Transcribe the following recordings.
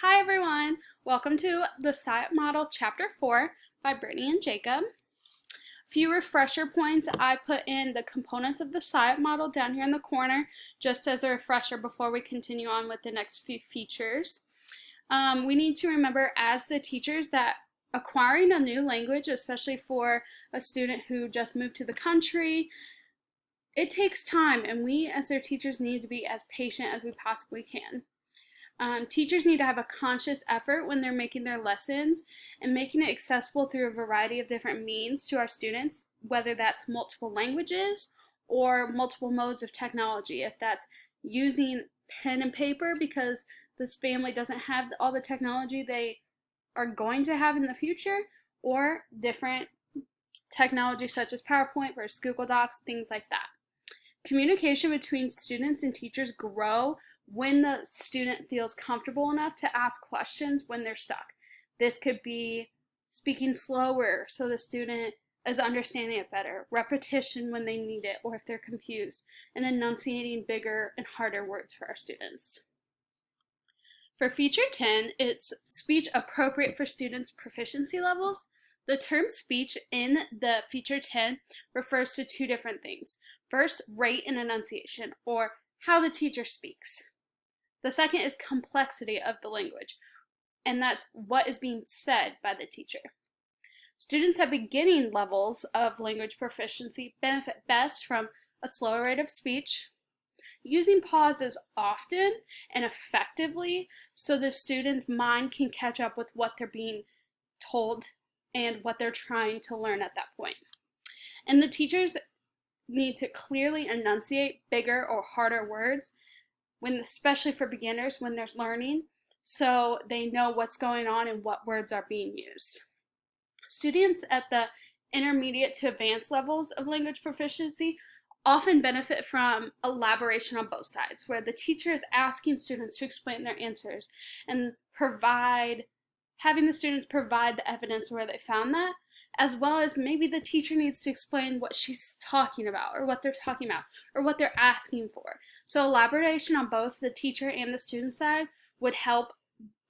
Hi everyone! Welcome to the SIOP Model Chapter 4 by Brittany and Jacob. Few refresher points. I put in the components of the SIOP model down here in the corner just as a refresher before we continue on with the next few features. We need to remember as the teachers that acquiring a new language, especially for a student who just moved to the country, it takes time, and we as their teachers need to be as patient as we possibly can. Teachers need to have a conscious effort when they're making their lessons and making it accessible through a variety of different means to our students, whether that's multiple languages or multiple modes of technology. If that's using pen and paper because this family doesn't have all the technology they are going to have in the future, or different technology such as PowerPoint versus Google Docs, things like that. Communication between students and teachers grow when the student feels comfortable enough to ask questions when they're stuck. This could be speaking slower so the student is understanding it better, repetition when they need it or if they're confused, and enunciating bigger and harder words for our students. For Feature 10, it's speech appropriate for students' proficiency levels. The term speech in the Feature 10 refers to two different things. First, rate and enunciation, or how the teacher speaks. The second is complexity of the language, and that's what is being said by the teacher. Students at beginning levels of language proficiency benefit best from a slower rate of speech, using pauses often and effectively so the student's mind can catch up with what they're being told and what they're trying to learn at that point. And the teachers need to clearly enunciate bigger or harder words, especially for beginners when they're learning, so they know what's going on and what words are being used. Students at the intermediate to advanced levels of language proficiency often benefit from elaboration on both sides, where the teacher is asking students to explain their answers and having the students provide the evidence where they found that, as well as maybe the teacher needs to explain what she's talking about or what they're talking about or what they're asking for. So elaboration on both the teacher and the student side would help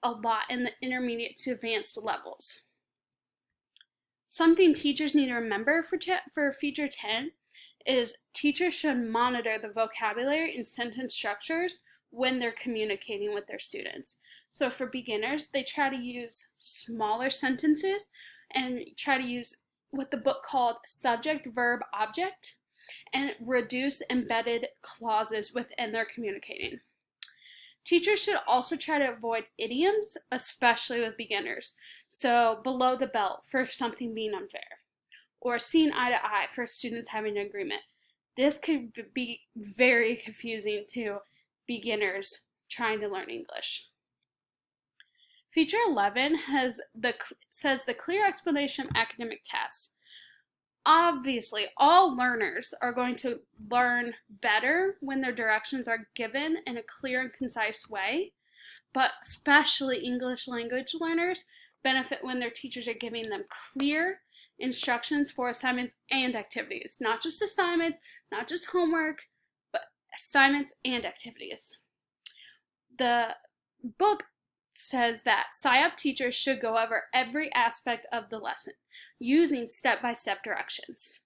a lot in the intermediate to advanced levels. Something teachers need to remember for Feature 10 is teachers should monitor the vocabulary and sentence structures when they're communicating with their students. So for beginners, they try to use smaller sentences and try to use what the book called subject, verb, object, and reduce embedded clauses within their communicating. Teachers should also try to avoid idioms, especially with beginners. So below the belt for something being unfair, or seeing eye to eye for students having an agreement. This could be very confusing to beginners trying to learn English. Feature 11 says the clear explanation of academic tests. Obviously, all learners are going to learn better when their directions are given in a clear and concise way, but especially English language learners benefit when their teachers are giving them clear instructions for assignments and activities. Not just assignments, not just homework, but assignments and activities. The book says that SIOP teachers should go over every aspect of the lesson using step-by-step directions.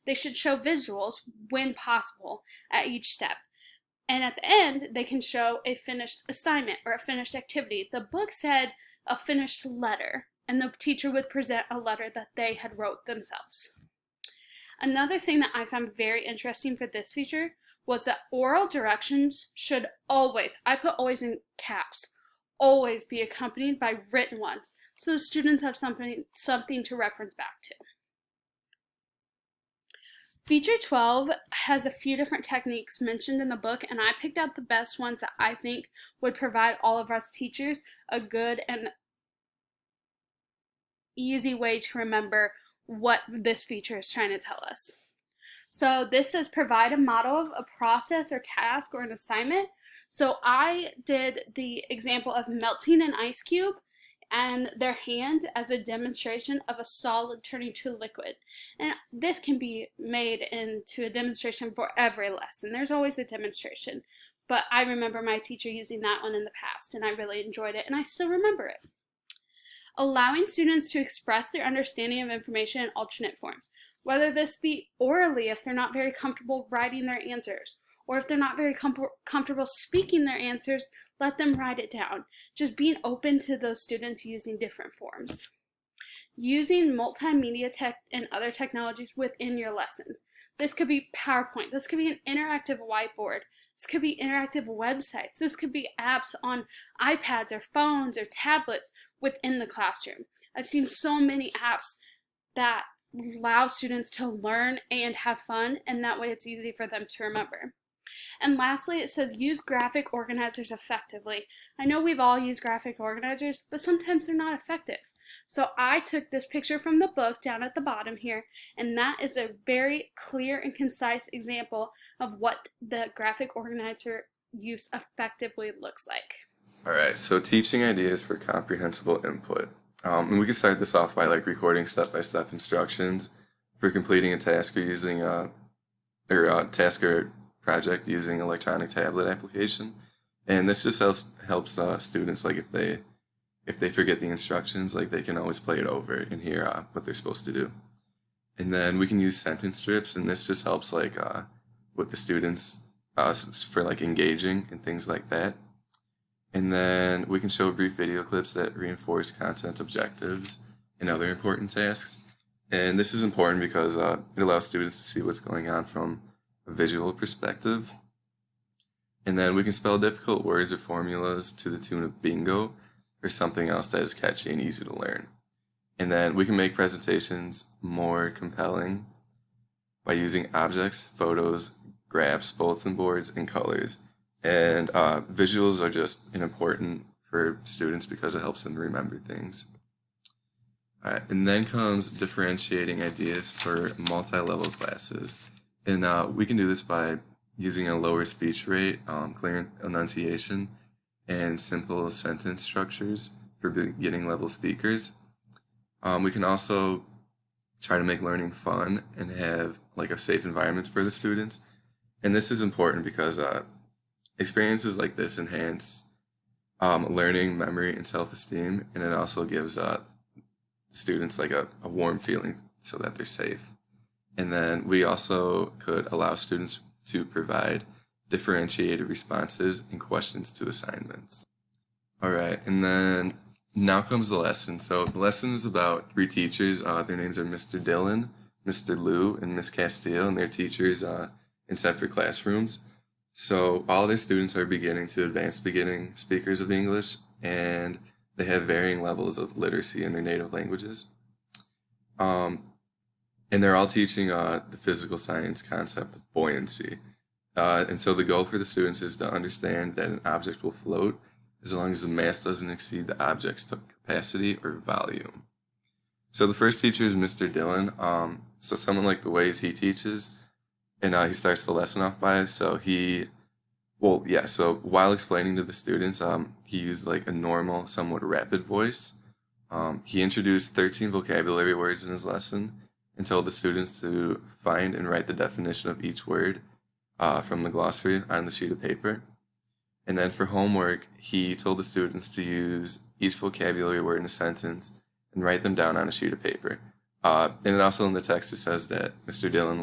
They should show visuals when possible at each step. And at the end, they can show a finished assignment or a finished activity. The book said a finished letter, and the teacher would present a letter that they had wrote themselves. Another thing that I found very interesting for this feature was that oral directions should always, I put always in caps, always be accompanied by written ones, so the students have something to reference back to. Feature 12 has a few different techniques mentioned in the book, and I picked out the best ones that I think would provide all of us teachers a good and easy way to remember what this feature is trying to tell us. So this says provide a model of a process or task or an assignment. So I did the example of melting an ice cube and their hand as a demonstration of a solid turning to a liquid. And this can be made into a demonstration for every lesson. There's always a demonstration. but I remember my teacher using that one in the past, and I really enjoyed it, and I still remember it. Allowing students to express their understanding of information in alternate forms, whether this be orally if they're not very comfortable writing their answers, or if they're not very comfortable speaking their answers, let them write it down. Just being open to those students using different forms. Using multimedia tech and other technologies within your lessons. This could be PowerPoint. This could be an interactive whiteboard. This could be interactive websites. This could be apps on iPads or phones or tablets within the classroom. I've seen so many apps that allow students to learn and have fun, and that way it's easy for them to remember. And lastly, it says use graphic organizers effectively. I know we've all used graphic organizers, but sometimes they're not effective. So I took this picture from the book down at the bottom here, and that is a very clear and concise example of what the graphic organizer use effectively looks like. All right, so teaching ideas for comprehensible input. And we can start this off by recording step-by-step instructions for completing a task or using a task or project using electronic tablet application. And this just helps students, if they forget the instructions, they can always play it over and hear what they're supposed to do. And then we can use sentence strips, and this just helps with the students for engaging and things like that. And then we can show brief video clips that reinforce content objectives and other important tasks. And this is important because it allows students to see what's going on from a visual perspective. And then we can spell difficult words or formulas to the tune of bingo or something else that is catchy and easy to learn. And then we can make presentations more compelling by using objects, photos, graphs, bulletin boards, and colors. And visuals are just important for students because it helps them remember things. All right, and then comes differentiating ideas for multi-level classes. And we can do this by using a lower speech rate, clear enunciation, and simple sentence structures for beginning level speakers. We can also try to make learning fun and have a safe environment for the students. And this is important because experiences like this enhance learning, memory, and self-esteem, and it also gives students a warm feeling so that they're safe. And then we also could allow students to provide differentiated responses and questions to assignments. All right, and then now comes the lesson. So the lesson is about 3 teachers. Their names are Mr. Dillon, Mr. Liu, and Miss Castillo, and they're teachers in separate classrooms. So all their students are beginning to advanced beginning speakers of English, and they have varying levels of literacy in their native languages. And they're all teaching the physical science concept of buoyancy. And so the goal for the students is to understand that an object will float as long as the mass doesn't exceed the object's capacity or volume. So the first teacher is Mr. Dillon. So someone like the ways he teaches, and he starts the lesson off by, so while explaining to the students, he used a normal, somewhat rapid voice. He introduced 13 vocabulary words in his lesson and told the students to find and write the definition of each word from the glossary on the sheet of paper. And then for homework, he told the students to use each vocabulary word in a sentence and write them down on a sheet of paper. And it also in the text it says that Mr. Dillon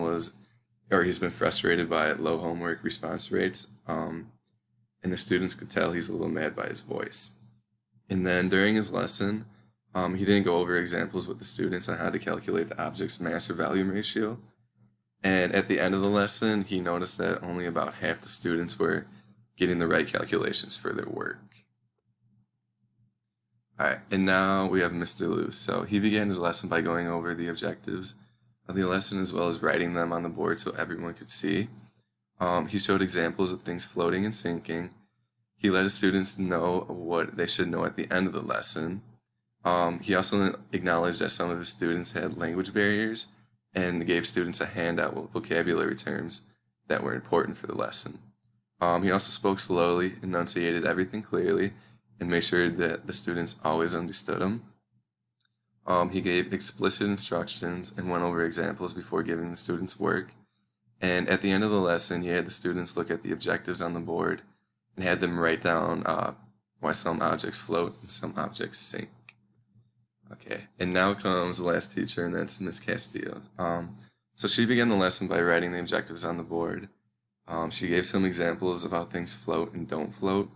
he's been frustrated by low homework response rates, and the students could tell he's a little mad by his voice. And then during his lesson, he didn't go over examples with the students on how to calculate the object's mass or volume ratio. And at the end of the lesson, he noticed that only about half the students were getting the right calculations for their work. All right, and now we have Mr. Liu. So he began his lesson by going over the objectives of the lesson as well as writing them on the board so everyone could see. He showed examples of things floating and sinking. He let his students know what they should know at the end of the lesson. He also acknowledged that some of his students had language barriers and gave students a handout with vocabulary terms that were important for the lesson. He also spoke slowly, enunciated everything clearly, and made sure that the students always understood him. He gave explicit instructions and went over examples before giving the students work. And at the end of the lesson, he had the students look at the objectives on the board and had them write down why some objects float and some objects sink. Okay, and now comes the last teacher, and that's Miss Castillo. So she began the lesson by writing the objectives on the board. She gave some examples of how things float and don't float.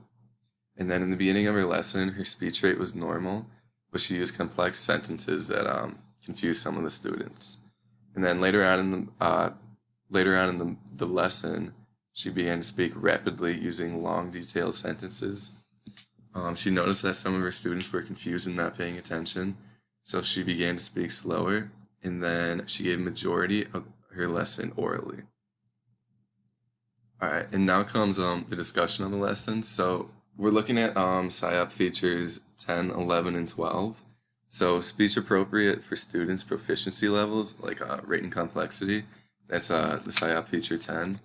And then in the beginning of her lesson, her speech rate was normal, but she used complex sentences that confused some of the students. And then later on in the lesson, she began to speak rapidly using long, detailed sentences. She noticed that some of her students were confused and not paying attention, so she began to speak slower, and then she gave majority of her lesson orally. All right, and now comes the discussion of the lesson. So we're looking at SIOP features 10, 11, and 12. So speech appropriate for students' proficiency levels, like rate and complexity. That's the SIOP feature 10.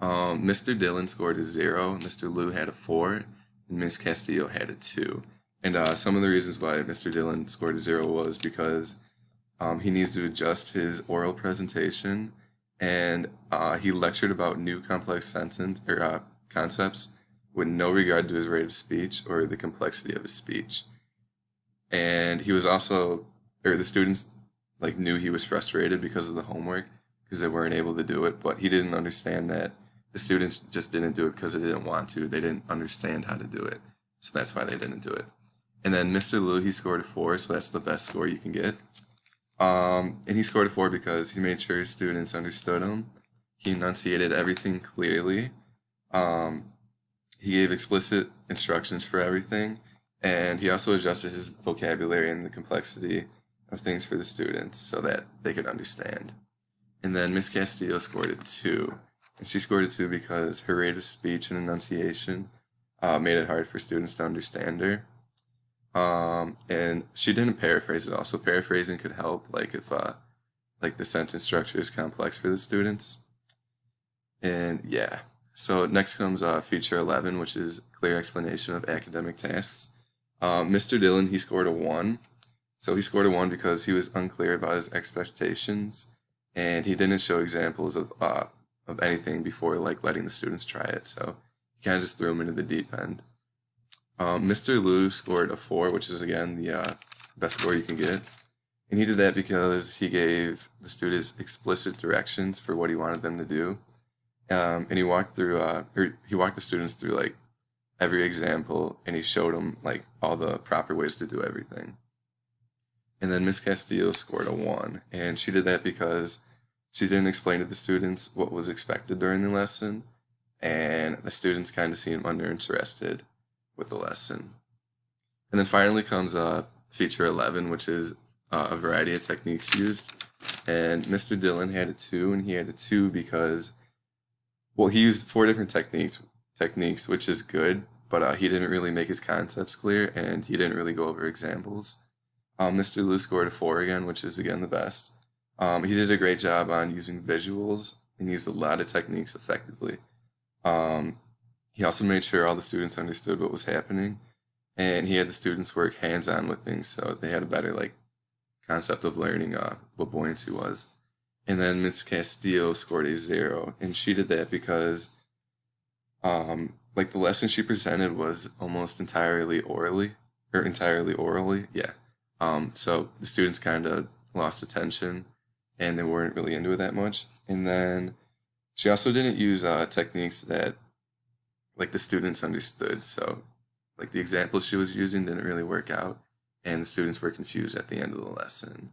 Mr. Dillon scored a 0, Mr. Liu had a 4, and Ms. Castillo had a 2. And some of the reasons why Mr. Dillon scored a 0 was because he needs to adjust his oral presentation, and he lectured about new complex concepts with no regard to his rate of speech or the complexity of his speech. And he was also, or the students like knew he was frustrated because of the homework because they weren't able to do it, but he didn't understand that the students just didn't do it because they didn't want to. They didn't understand how to do it, so that's why they didn't do it. And then Mr. Liu, he scored a 4, so that's the best score you can get. And he scored a 4 because he made sure his students understood him. He enunciated everything clearly. He gave explicit instructions for everything, and he also adjusted his vocabulary and the complexity of things for the students so that they could understand. And then Miss Castillo scored a 2, and she scored a 2 because her rate of speech and enunciation made it hard for students to understand her. And she didn't paraphrase it. Also, paraphrasing could help, like if like the sentence structure is complex for the students. And yeah, so next comes feature 11, which is clear explanation of academic tasks. Mr. Dillon, he scored a 1. So he scored a 1 because he was unclear about his expectations, and he didn't show examples of anything before like letting the students try it. So he kind of just threw them into the deep end. Mr. Liu scored a 4, which is again the best score you can get. And he did that because he gave the students explicit directions for what he wanted them to do. And he walked the students through like every example, and he showed them like all the proper ways to do everything. And then Miss Castillo scored a 1, and she did that because she didn't explain to the students what was expected during the lesson, and the students kind of seemed underinterested with the lesson. And then finally comes feature 11, which is a variety of techniques used. And Mr. Dillon had a 2, and he had a 2 because, well, he used 4 different techniques, which is good, but he didn't really make his concepts clear, and he didn't really go over examples. Mr. Liu scored a 4 again, which is again the best. He did a great job on using visuals and used a lot of techniques effectively. He also made sure all the students understood what was happening, and he had the students work hands-on with things, so they had a better like concept of learning what buoyancy was. And then Ms. Castillo scored a 0, and she did that because like the lesson she presented was almost entirely orally, yeah. So the students kind of lost attention, and they weren't really into it that much. And then she also didn't use techniques that like the students understood. So like the examples she was using didn't really work out, and the students were confused at the end of the lesson.